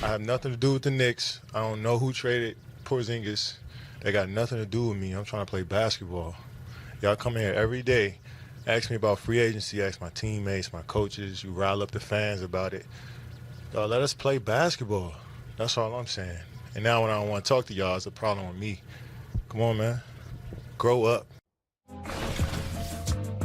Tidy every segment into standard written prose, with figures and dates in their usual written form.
I have nothing to do with the Knicks. I don't know who traded Porzingis. They got nothing to do with me. I'm trying to play basketball. Y'all come here every day, ask me about free agency, ask my teammates, my coaches. You rile up the fans about it. Dog, let us play basketball. That's all I'm saying. And now when I don't want to talk to y'all, it's a problem with me. Come on, man. Grow up.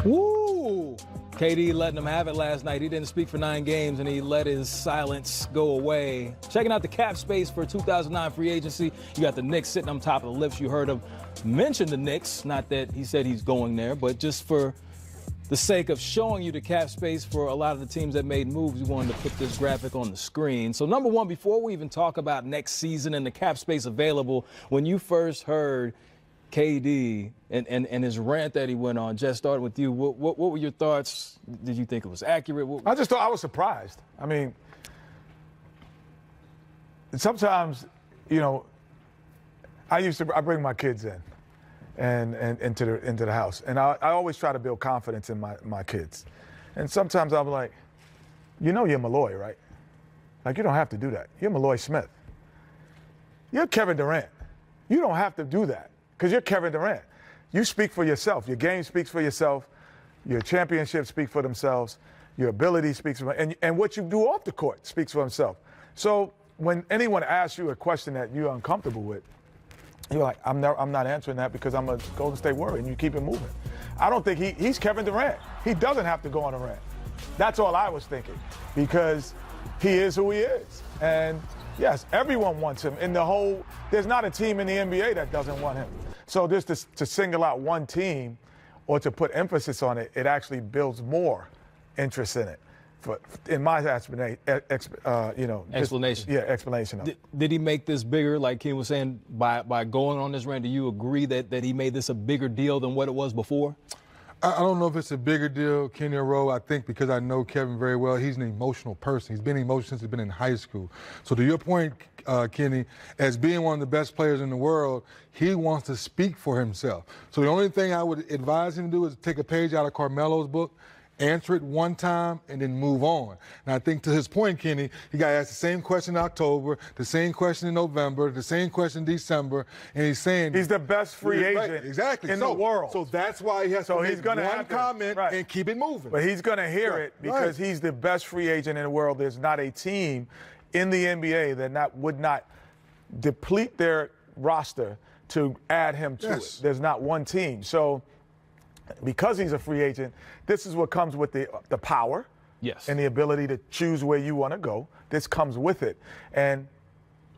Woo! KD letting him have it last night. He didn't speak for 9 games, and he let his silence go away. Checking out the cap space for 2009 free agency. You got the Knicks sitting on top of the list. You heard him mention the Knicks. Not that he said he's going there, but just for the sake of showing you the cap space for a lot of the teams that made moves, we wanted to put this graphic on the screen. So number one, before we even talk about next season and the cap space available, when you first heard KD and his rant that he went on, Jess, starting with you, what were your thoughts? Did you think it was accurate? I just thought I was surprised. I mean, sometimes, you know, I bring my kids in and into the house, and I always try to build confidence in my kids. And sometimes I'm like, you know, you're Malloy, right? Like, you don't have to do that. You're Malloy Smith. You're Kevin Durant. You don't have to do that. Because you're Kevin Durant. You speak for yourself. Your game speaks for yourself. Your championships speak for themselves. Your ability speaks for and what you do off the court speaks for himself. So when anyone asks you a question that you're uncomfortable with, you're like, I'm not answering that because I'm a Golden State Warrior, and you keep it moving. I don't think he's Kevin Durant. He doesn't have to go on a rant. That's all I was thinking, because he is who he is. And yes, everyone wants him. There's not a team in the NBA that doesn't want him. So just to single out one team or to put emphasis on it, it actually builds more interest in it. In my explanation. Explanation of it. Did he make this bigger, like Ken was saying, by going on this rant? Do you agree that he made this a bigger deal than what it was before? I don't know if it's a bigger deal, Kenny or Rowe. I think because I know Kevin very well, he's an emotional person. He's been emotional since he's been in high school. So to your point, Kenny, as being one of the best players in the world, he wants to speak for himself. So the only thing I would advise him to do is take a page out of Carmelo's book, answer it one time, and then move on. And I think to his point, Kenny, he got asked the same question in October, the same question in November, the same question in December, and he's saying he's the best free agent in the world. So that's why he has to make one comment and keep it moving. But he's going to hear it because he's the best free agent in the world. There's not a team in the NBA that would not deplete their roster to add him to it. There's not one team. So because he's a free agent, this is what comes with the power and the ability to choose where you want to go. This comes with it. And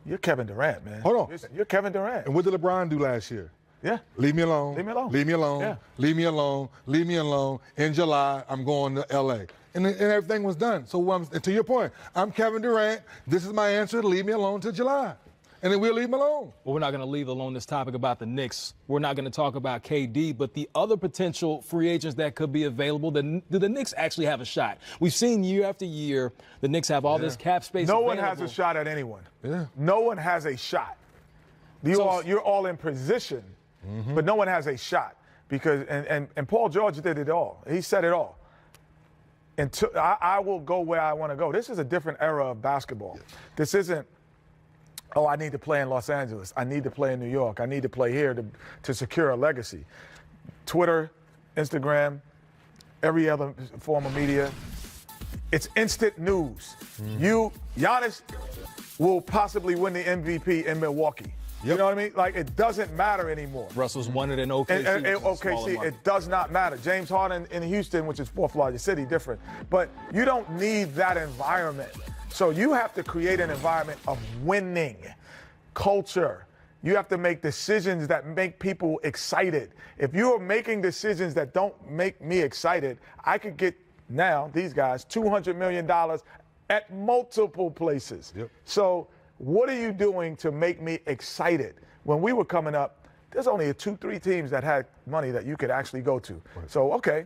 you're Kevin Durant, man. Hold on. You're Kevin Durant. And what did LeBron do last year? Yeah. Leave me alone. Leave me alone. Leave me alone. Yeah. Leave me alone. Leave me alone. In July, I'm going to L.A. And everything was done. So and to your point, I'm Kevin Durant. This is my answer. Leave me alone till July. And then we'll leave him alone. Well, we're not going to leave alone this topic about the Knicks. We're not going to talk about KD, but the other potential free agents that could be available, do the Knicks actually have a shot? We've seen year after year the Knicks have all this cap space available. No one has a shot at anyone. Yeah. No one has a shot. You're all in position, but no one has a shot. Because and Paul George did it all. He said it all. I will go where I want to go. This is a different era of basketball. This isn't, oh, I need to play in Los Angeles. I need to play in New York. I need to play here to secure a legacy. Twitter, Instagram, every other form of media, it's instant news. Giannis will possibly win the MVP in Milwaukee. You know what I mean? Like, it doesn't matter anymore. Russell's won it in OKC. OKC, it does not matter. James Harden in Houston, which is fourth largest city, different. But you don't need that environment. So you have to create an environment of winning culture. You have to make decisions that make people excited. If you are making decisions that don't make me excited, I could get now, these guys, $200 million at multiple places. So what are you doing to make me excited? When we were coming up, there's only 2-3 teams that had money that you could actually go to. So, okay,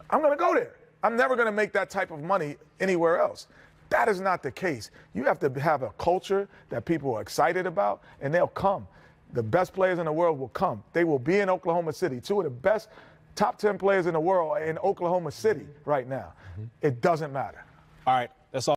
I'm going to go there. I'm never going to make that type of money anywhere else. That is not the case. You have to have a culture that people are excited about, and they'll come. The best players in the world will come. They will be in Oklahoma City. 2 of the best top 10 players in the world are in Oklahoma City right now. It doesn't matter. All right, that's all.